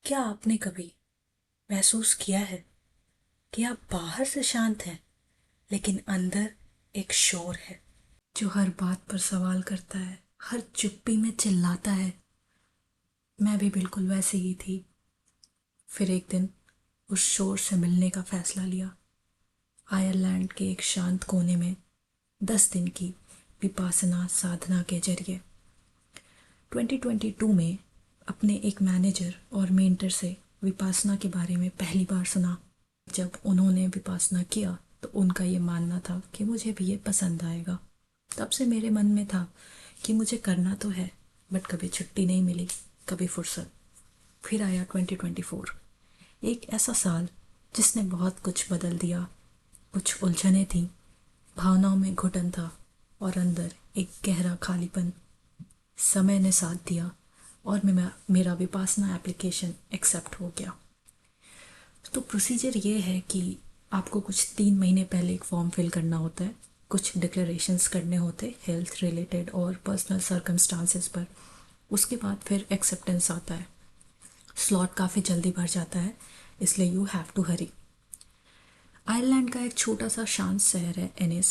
क्या आपने कभी महसूस किया है कि आप बाहर से शांत हैं लेकिन अंदर एक शोर है जो हर बात पर सवाल करता है, हर चुप्पी में चिल्लाता है। मैं भी बिल्कुल वैसी ही थी। फिर एक दिन उस शोर से मिलने का फैसला लिया। आयरलैंड के एक शांत कोने में 10 दिन की विपासना साधना के जरिए 2022 में अपने एक मैनेजर और मेंटर से विपासना के बारे में पहली बार सुना। जब उन्होंने विपासना किया तो उनका ये मानना था कि मुझे भी ये पसंद आएगा। तब से मेरे मन में था कि मुझे करना तो है, बट कभी छुट्टी नहीं मिली, कभी फुर्सत। फिर आया 2024, एक ऐसा साल जिसने बहुत कुछ बदल दिया। कुछ उलझने थी, भावनाओं में घुटन था और अंदर एक गहरा खालीपन। समय ने साथ दिया और मेरा विपासना एप्लीकेशन एक्सेप्ट हो गया। तो प्रोसीजर ये है कि आपको कुछ 3 महीने पहले एक फॉर्म फिल करना होता है, कुछ डिक्लेरेशंस करने होते हैं हेल्थ रिलेटेड और पर्सनल सर्कमस्टांसेस पर। उसके बाद फिर एक्सेप्टेंस आता है। स्लॉट काफ़ी जल्दी भर जाता है, इसलिए you have to hurry. Ireland का एक छोटा सा शांत शहर है एनिस,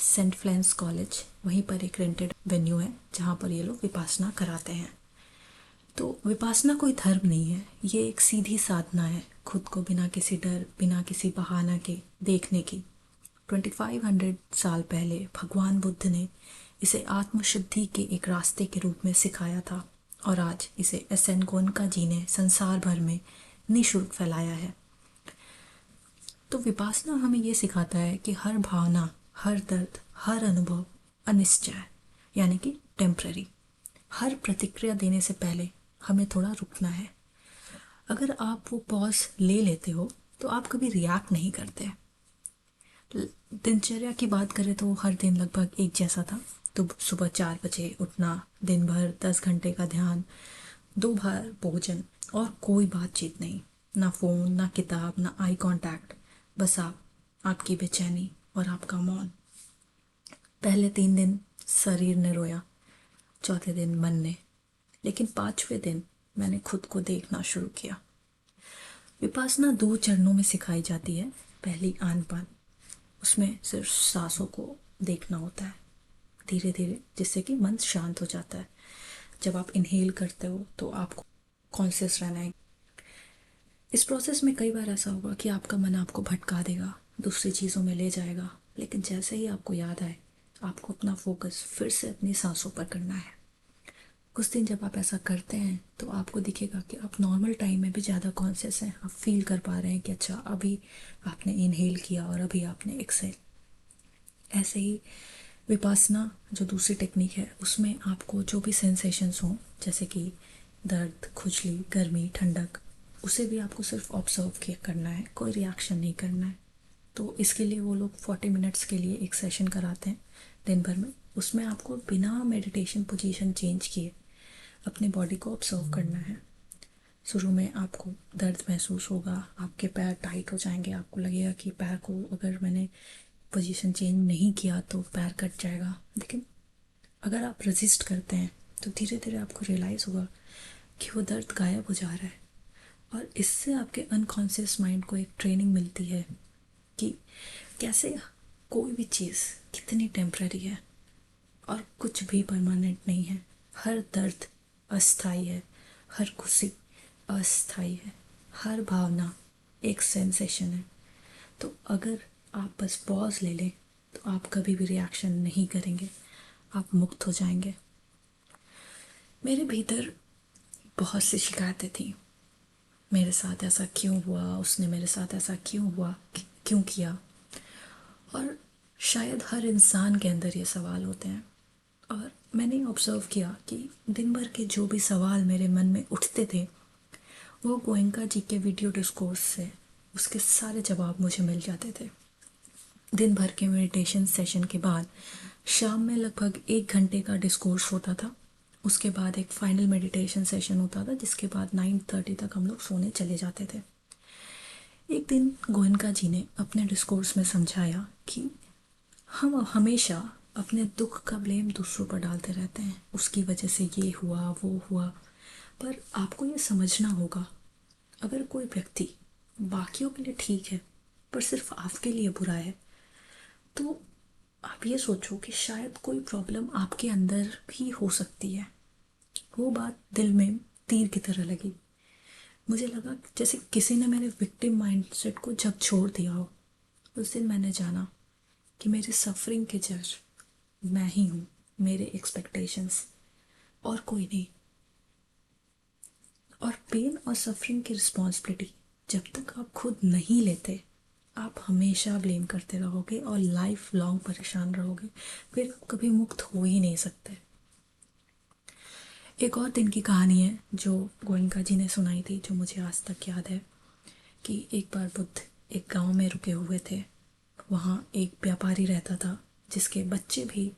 सेंट फ्लेंस कॉलेज। वहीं पर एक रेंटेड वेन्यू है जहाँ पर ये लोग विपासना कराते हैं। तो विपासना कोई धर्म नहीं है, ये एक सीधी साधना है, खुद को बिना किसी डर, बिना किसी बहाना के देखने की। 2500 साल पहले भगवान बुद्ध ने इसे आत्मशुद्धि के एक रास्ते के रूप में सिखाया था और आज इसे एसेन गोनका जी ने संसार भर में निःशुल्क फैलाया है। तो विपासना हमें ये सिखाता है कि हर भावना, हर दर्द, हर अनुभव अनिश्चय है, यानी कि टेम्पररी। हर प्रतिक्रिया देने से पहले हमें थोड़ा रुकना है। अगर आप वो पॉज ले लेते हो तो आप कभी रिएक्ट नहीं करते। दिनचर्या की बात करें तो हर दिन लगभग एक जैसा था। तो सुबह 4 बजे उठना, दिन भर 10 घंटे का ध्यान, 2 बार भोजन और कोई बातचीत नहीं। ना फ़ोन, ना किताब, ना आई कांटेक्ट। बस आप, आपकी बेचैनी और आपका मौन। पहले 3 दिन शरीर ने रोया, चौथे दिन मन ने, लेकिन 5वें दिन मैंने खुद को देखना शुरू किया। विपासना 2 चरणों में सिखाई जाती है। पहली आनपान, उसमें सिर्फ सांसों को देखना होता है धीरे धीरे, जिससे कि मन शांत हो जाता है। जब आप इनहेल करते हो तो आपको कॉन्शियस रहना है। इस प्रोसेस में कई बार ऐसा होगा कि आपका मन आपको भटका देगा, दूसरी चीज़ों में ले जाएगा, लेकिन जैसे ही आपको याद आए, आपको अपना फोकस फिर से अपनी सांसों पर करना है। कुछ दिन जब आप ऐसा करते हैं तो आपको दिखेगा कि आप नॉर्मल टाइम में भी ज़्यादा कॉन्शियस हैं। आप फील कर पा रहे हैं कि अच्छा अभी आपने इनहेल किया और अभी आपने एक्सेल। ऐसे ही विपासना जो दूसरी टेक्निक है उसमें आपको जो भी सेंसेशंस हों, जैसे कि दर्द, खुजली, गर्मी, ठंडक, उसे भी आपको सिर्फ ऑब्जर्व किया करना है, कोई रिएक्शन नहीं करना है। तो इसके लिए वो लोग 40 मिनट्स के लिए एक सेशन कराते हैं दिन भर में। उसमें आपको बिना मेडिटेशन पोजीशन चेंज किए अपने बॉडी को ऑब्जर्व करना है। शुरू में आपको दर्द महसूस होगा, आपके पैर टाइट हो जाएंगे, आपको लगेगा कि पैर को अगर मैंने पोजीशन चेंज नहीं किया तो पैर कट जाएगा। लेकिन अगर आप रेजिस्ट करते हैं तो धीरे धीरे आपको रियलाइज़ होगा कि वो दर्द गायब हो जा रहा है। और इससे आपके अनकॉन्शियस माइंड को एक ट्रेनिंग मिलती है कि कैसे कोई भी चीज़ कितनी टेम्पररी है और कुछ भी परमानेंट नहीं है। हर दर्द अस्थाई है, हर खुशी अस्थाई है, हर भावना एक सेंसेशन है। तो अगर आप बस पॉज ले लें तो आप कभी भी रिएक्शन नहीं करेंगे, आप मुक्त हो जाएंगे। मेरे भीतर बहुत सी शिकायतें थी। मेरे साथ ऐसा क्यों हुआ, उसने मेरे साथ ऐसा क्यों हुआ, क्यों किया। और शायद हर इंसान के अंदर ये सवाल होते हैं। और मैंने ऑब्ज़र्व किया कि दिन भर के जो भी सवाल मेरे मन में उठते थे वो गोयनका जी के वीडियो डिस्कोर्स से उसके सारे जवाब मुझे मिल जाते थे। दिन भर के मेडिटेशन सेशन के बाद शाम में लगभग 1 घंटे का डिस्कोर्स होता था। उसके बाद एक फाइनल मेडिटेशन सेशन होता था, जिसके बाद 9:30 तक हम लोग सोने चले जाते थे। एक दिन गोयनका जी ने अपने डिस्कोर्स में समझाया कि हम हमेशा अपने दुख का ब्लेम दूसरों पर डालते रहते हैं, उसकी वजह से ये हुआ वो हुआ। पर आपको ये समझना होगा अगर कोई व्यक्ति बाकियों के लिए ठीक है पर सिर्फ आपके लिए बुरा है, तो आप ये सोचो कि शायद कोई प्रॉब्लम आपके अंदर भी हो सकती है। वो बात दिल में तीर की तरह लगी। मुझे लगा जैसे किसी ने मेरे विक्टिम माइंडसेट को जब छोड़ दिया हो। उस दिन मैंने जाना कि मेरी सफरिंग की जड़ मैं ही हूँ, मेरे एक्सपेक्टेशंस, और कोई नहीं। और पेन और सफरिंग की रिस्पॉन्सिबिलिटी जब तक आप खुद नहीं लेते, आप हमेशा ब्लेम करते रहोगे और लाइफ लॉन्ग परेशान रहोगे। फिर आप कभी मुक्त हो ही नहीं सकते। एक और दिन की कहानी है जो गोयनका जी ने सुनाई थी, जो मुझे आज तक याद है। कि एक बार बुद्ध एक गांव में रुके हुए थे। वहाँ एक व्यापारी रहता था जिसके बच्चे भी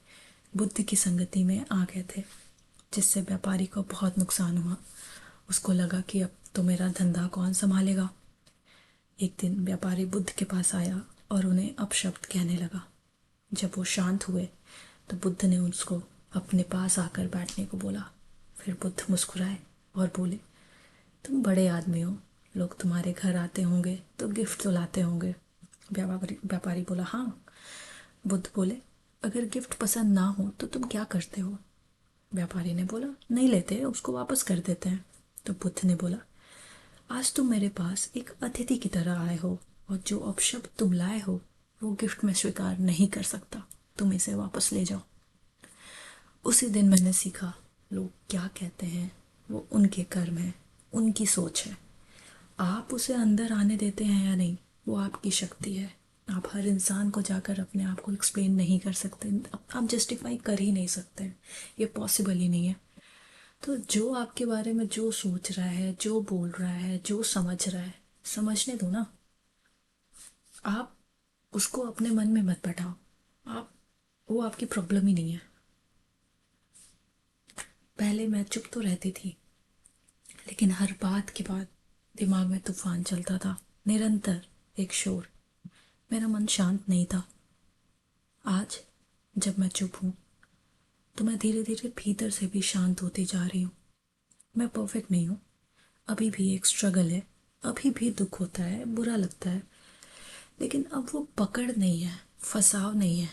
बुद्ध की संगति में आ गए थे, जिससे व्यापारी को बहुत नुकसान हुआ। उसको लगा कि अब तो मेरा धंधा कौन संभालेगा। एक दिन व्यापारी बुद्ध के पास आया और उन्हें अपशब्द कहने लगा। जब वो शांत हुए तो बुद्ध ने उसको अपने पास आकर बैठने को बोला। फिर बुद्ध मुस्कुराए और बोले, तुम बड़े आदमी हो, लोग तुम्हारे घर आते होंगे तो गिफ्ट तो लाते होंगे। व्यापारी बोला, हाँ। बुद्ध बोले, अगर गिफ्ट पसंद ना हो तो तुम क्या करते हो? व्यापारी ने बोला, नहीं लेते, उसको वापस कर देते हैं। तो बुद्ध ने बोला, आज तुम मेरे पास एक अतिथि की तरह आए हो और जो अपशब्द तुम लाए हो वो गिफ्ट में स्वीकार नहीं कर सकता। तुम इसे वापस ले जाओ। उसी दिन मैंने सीखा, लोग क्या कहते हैं वो उनके कर्म है, उनकी सोच है। आप उसे अंदर आने देते हैं या नहीं, वो आपकी शक्ति है। आप हर इंसान को जाकर अपने आप को एक्सप्लेन नहीं कर सकते, आप जस्टिफाई कर ही नहीं सकते, ये पॉसिबल ही नहीं है। तो जो आपके बारे में जो सोच रहा है, जो बोल रहा है, जो समझ रहा है, समझने दो ना। आप उसको अपने मन में मत बैठाओ। आप वो आपकी प्रॉब्लम ही नहीं है। पहले मैं चुप तो रहती थी, लेकिन हर बात के बाद दिमाग में तूफान चलता था, निरंतर एक शोर। मेरा मन शांत नहीं था। आज जब मैं चुप हूँ तो मैं धीरे धीरे भीतर से भी शांत होती जा रही हूँ। मैं परफेक्ट नहीं हूँ, अभी भी एक स्ट्रगल है, अभी भी दुख होता है, बुरा लगता है, लेकिन अब वो पकड़ नहीं है, फंसाव नहीं है।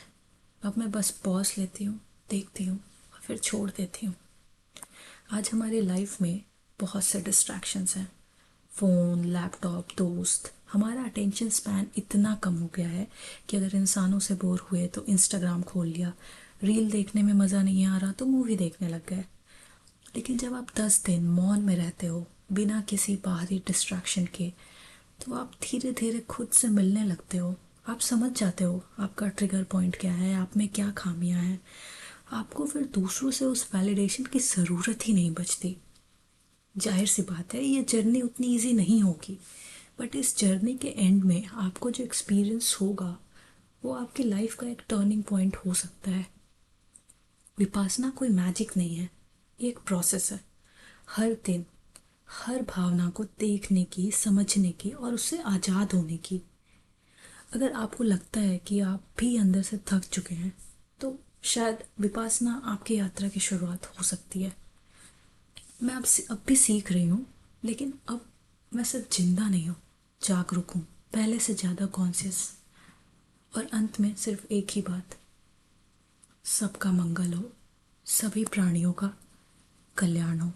अब मैं बस पॉज लेती हूँ, देखती हूँ और फिर छोड़ देती हूँ। आज हमारी लाइफ में बहुत से डिस्ट्रैक्शंस हैं। फ़ोन, लैपटॉप, दोस्त। हमारा अटेंशन स्पैन इतना कम हो गया है कि अगर इंसानों से बोर हुए तो इंस्टाग्राम खोल लिया, रील देखने में मज़ा नहीं आ रहा तो मूवी देखने लग गए। लेकिन जब आप 10 दिन मौन में रहते हो बिना किसी बाहरी डिस्ट्रैक्शन के, तो आप धीरे धीरे खुद से मिलने लगते हो। आप समझ जाते हो आपका ट्रिगर पॉइंट क्या है, आप में क्या खामियां हैं। आपको फिर दूसरों से उस वैलिडेशन की ज़रूरत ही नहीं बचती। जाहिर सी बात है, ये जर्नी उतनी इजी नहीं होगी, बट इस जर्नी के एंड में आपको जो एक्सपीरियंस होगा वो आपकी लाइफ का एक टर्निंग पॉइंट हो सकता है। विपासना कोई मैजिक नहीं है, ये एक प्रोसेस है। हर दिन हर भावना को देखने की, समझने की और उससे आज़ाद होने की। अगर आपको लगता है कि आप भी अंदर से थक चुके हैं तो शायद विपासना आपकी यात्रा की शुरुआत हो सकती है। मैं अब भी सीख रही हूँ, लेकिन अब मैं सिर्फ जिंदा नहीं हूँ, जागरूक हूँ, पहले से ज़्यादा कॉन्शियस। और अंत में सिर्फ एक ही बात, सबका मंगल हो, सभी प्राणियों का कल्याण हो।